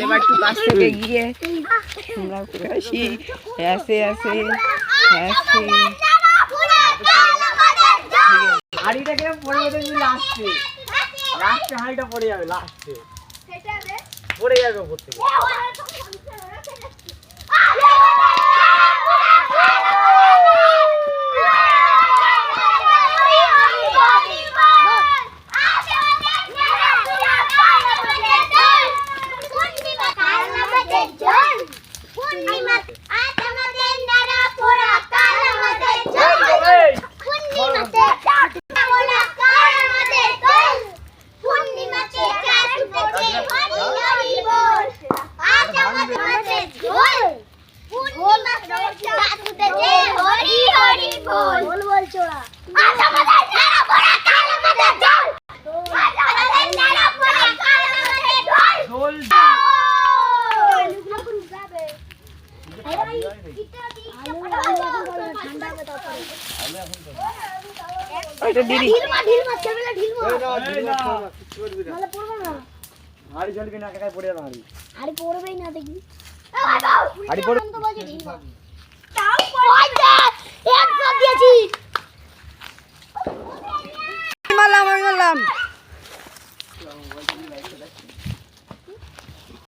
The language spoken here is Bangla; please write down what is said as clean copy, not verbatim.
এবার একটু কাছ থেকে গিয়ে আমরা ঘুরে আসি। আসে আসে আসে হাড়িটা কিরম পড়ে যাবে লাস্টে, লাস্টে হাড়িটা পড়ে যাবে, লাস্টে পড়ে যাবে উপর থেকে। হাড়ি জ্বলবি না, কাকায় পড়ে যাবে হাড়ি। হাড়ি পড়বেই না দেখবি। হাড়ি পড়ে তো বলছি ঢিল মার। তাও পড়ছে। এক শট দিয়েছি। মারলাম